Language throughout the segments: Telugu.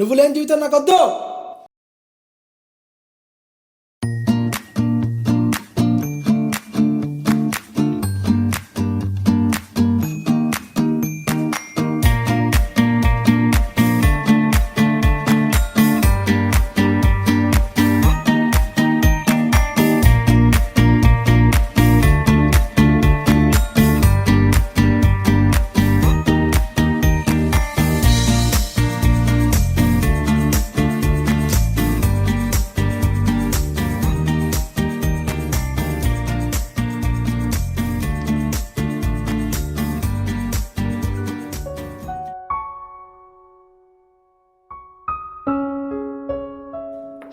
నువ్వు లేని జీవితం నాకు వద్దు.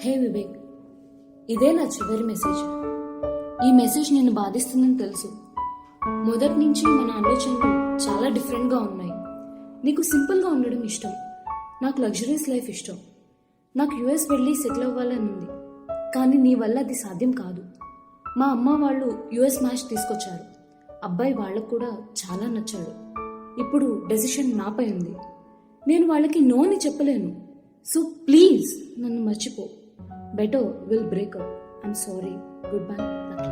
హే వివేక్, ఇదే నా చివరి మెసేజ్. ఈ మెసేజ్ నిన్ను బాధిస్తుందని తెలుసు. మొదటి నుంచి మన ఆలోచనలు చాలా డిఫరెంట్గా ఉన్నాయి. నీకు సింపుల్గా ఉండడం ఇష్టం, నాకు లగ్జరీస్ లైఫ్ ఇష్టం. నాకు యుఎస్ వెళ్ళి సెటిల్ అవ్వాలని ఉంది, కానీ నీ వల్ల అది సాధ్యం కాదు. మా అమ్మ వాళ్ళు యుఎస్ మ్యాచ్ తీసుకొచ్చారు. అబ్బాయి వాళ్ళకు కూడా చాలా నచ్చాడు. ఇప్పుడు డెసిషన్ నాపై ఉంది. నేను వాళ్ళకి నో అని చెప్పలేను. సో ప్లీజ్ నన్ను మర్చిపో. Better we'll break up. I'm sorry. Goodbye, Lucky.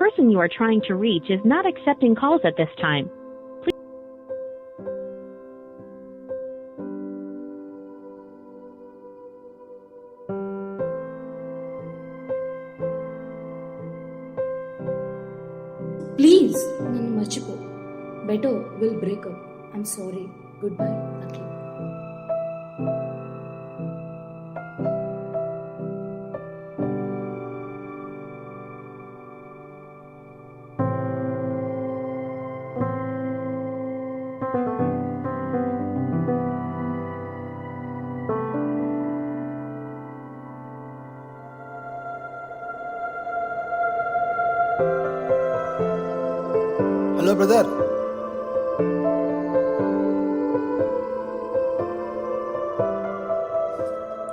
Person you are trying to reach is not accepting calls at this time. Please నన్ను మర్చిపో. Better we'll break up. I'm sorry. Goodbye, Lucky. Hello brother.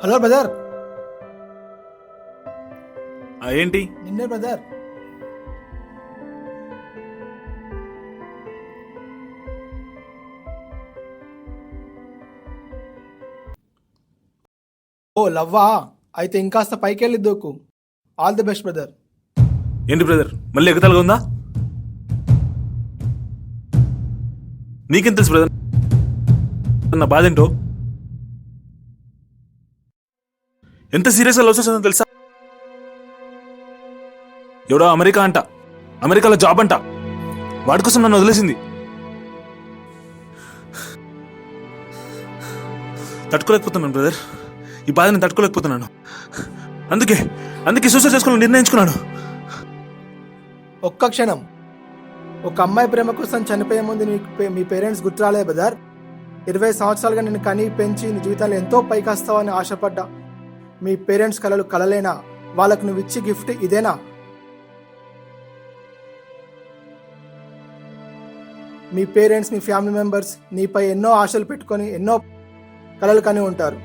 Hello brother. ఏంటి? నిన్నే బ్రదర్. ఓ లవ్వా, అయితే ఇంకాస్త పైకెళ్ళి దూకు. All the best brother. ఏంటి బ్రదర్, మళ్ళీ ఎగతాలుగా ఉందా? నీకేం తెలుసు బ్రదర్ నా బాధ ఏంటో? ఎంత సీరియస్గా లవ్ చేస్తుందో తెలుసా? ఎవడో అమెరికా అంట, అమెరికాలో జాబ్ అంట, వాడి కోసం నన్ను వదిలేసింది. తట్టుకోలేకపోతున్నాను బ్రదర్, ఈ బాధ నేను తట్టుకోలేకపోతున్నాను. అందుకే సూసైడ్ చేసుకోవాలని నిర్ణయించుకున్నాను. ఒక్క క్షణం. ఒక అమ్మాయి ప్రేమ కోసం చనిపోయే ముందు మీ పేరెంట్స్ గుర్తురాలే బ్రదర్? 20 సంవత్సరాలుగా నేను కని పెంచి నీ జీవితంలో ఎంతో పైకి వస్తావని ఆశపడ్డా మీ పేరెంట్స్ కలలు కలలేనా? వాళ్ళకు నువ్వు ఇచ్చే గిఫ్ట్ ఇదేనా? మీ పేరెంట్స్, మీ ఫ్యామిలీ మెంబర్స్ నీపై ఎన్నో ఆశలు పెట్టుకొని ఎన్నో కలలు కని ఉంటారు.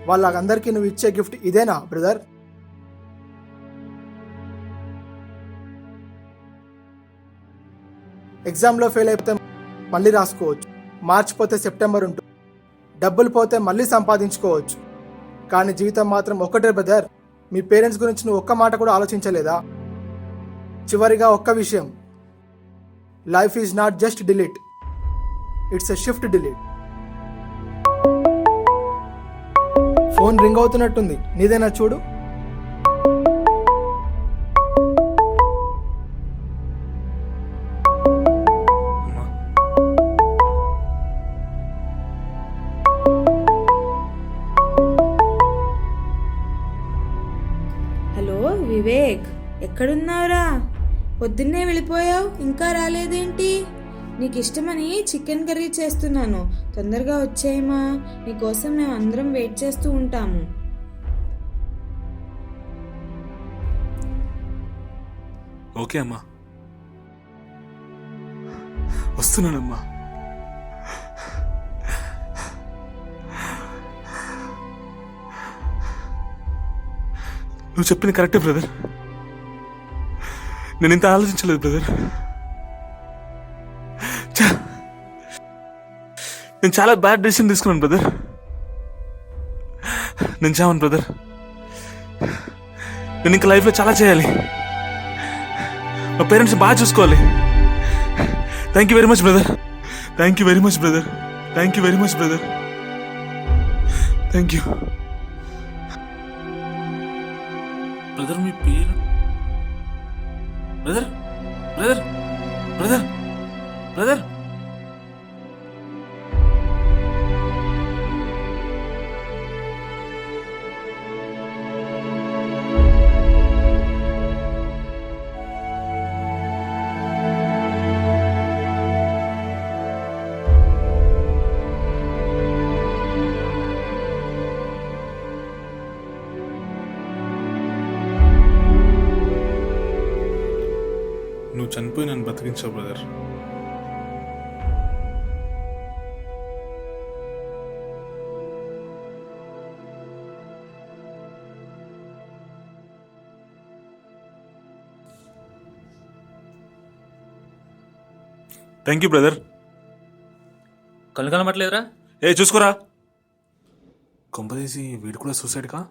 వాళ్ళందరికీ నువ్వు ఇచ్చే గిఫ్ట్ ఇదేనా బ్రదర్? ఎగ్జామ్లో ఫెయిల్ అయిపోతే మళ్ళీ రాసుకోవచ్చు, మార్చి పోతే సెప్టెంబర్ ఉంటుంది, డబ్బులు పోతే మళ్ళీ సంపాదించుకోవచ్చు. కానీ జీవితం మాత్రం ఒక్కటే బ్రదర్. మీ పేరెంట్స్ గురించి నువ్వు ఒక్క మాట కూడా ఆలోచించలేదా? చివరిగా ఒక్క విషయం, life is not just delete, it's a shift delete. Phone ring అవుతున్నట్టుంది, నీదేనా చూడు. హలో వివేక్, ఎక్కడున్నావురా? పొద్దున్నే వెళ్ళిపోయావు, ఇంకా రాలేదేంటి? నీకు ఇష్టమని చికెన్ కర్రీ చేస్తున్నాను, తొందరగా వచ్చేయమా. నీకోసం మేము అందరం వెయిట్ చేస్తూ ఉంటాము. ఓకే అమ్మా, వస్తున్నానమ్మా. నువ్వు చెప్పింది కరెక్టే బ్రదర్, నేను ఇంత ఆలోచించలేదు బ్రదర్. నేను చాలా బ్యాడ్ డెసిషన్ తీసుకున్నాను బ్రదర్. నేను చావను బ్రదర్, నేను ఇంకా లైఫ్లో చాలా చేయాలి, మా పేరెంట్స్ బాగా చూసుకోవాలి. Thank you very much brother, thank you very much brother, thank you very much brother, thank you brother. మీ పేరు బ్రదర్? బ్రదర్ బ్రదర్ బ్రదర్ నువ్వు చనిపోయి నన్ను బతికించావు బ్రదర్. Thank you brother. కళ్ళు కనబట్లేదురా? చూసుకోరా, కొంపదీసి వీడు కూడా సూసైడ్ కా?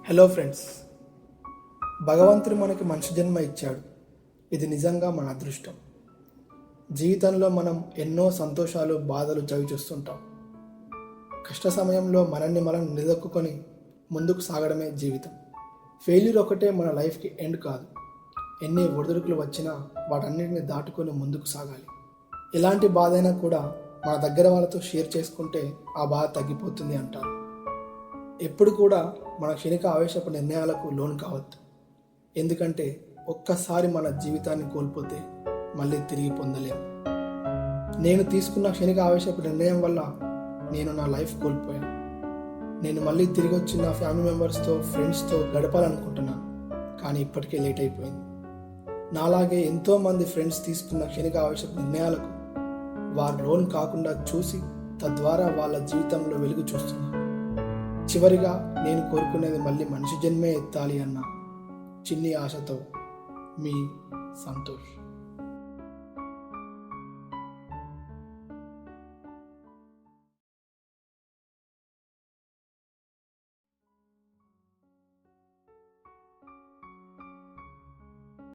హలో ఫ్రెండ్స్, భగవంతుడు మనకి మనిషి జన్మ ఇచ్చాడు. ఇది నిజంగా మన అదృష్టం. జీవితంలో మనం ఎన్నో సంతోషాలు, బాధలు చవి చూస్తుంటాం. కష్ట సమయంలో మనల్ని మనం నిలదొక్కుని ముందుకు సాగడమే జీవితం. ఫెయిల్యూర్ ఒకటే మన లైఫ్కి ఎండ్ కాదు. ఎన్ని ఒడిదుడుకులు వచ్చినా వాటన్నిటిని దాటుకొని ముందుకు సాగాలి. ఎలాంటి బాధ అయినా కూడా మన దగ్గర వాళ్ళతో షేర్ చేసుకుంటే ఆ బాధ తగ్గిపోతుంది అంటారు. ఎప్పుడు కూడా మన క్షణిక ఆవేశపు నిర్ణయాలకు లోను కావద్దు. ఎందుకంటే ఒక్కసారి మన జీవితాన్ని కోల్పోతే మళ్ళీ తిరిగి పొందలేము. నేను తీసుకున్న క్షణిక ఆవేశపు నిర్ణయం వల్ల నేను నా లైఫ్ కోల్పోయాను. నేను మళ్ళీ తిరిగి వచ్చి నా ఫ్యామిలీ మెంబర్స్తో, ఫ్రెండ్స్తో గడపాలనుకుంటున్నాను. కానీ ఇప్పటికే లేట్ అయిపోయింది. నాలాగే ఎంతోమంది ఫ్రెండ్స్ తీసుకున్న క్షణిక ఆవేశపు నిర్ణయాలకు వారు రోల్ కాకుండా చూసి తద్వారా వాళ్ళ జీవితంలో వెలుగు చూస్తున్నారు. చివరిగా నేను కోరుకునేది మళ్ళీ మనిషి జన్మే ఎత్తాలి అన్న చిన్ని ఆశతో మీ సంతోష్.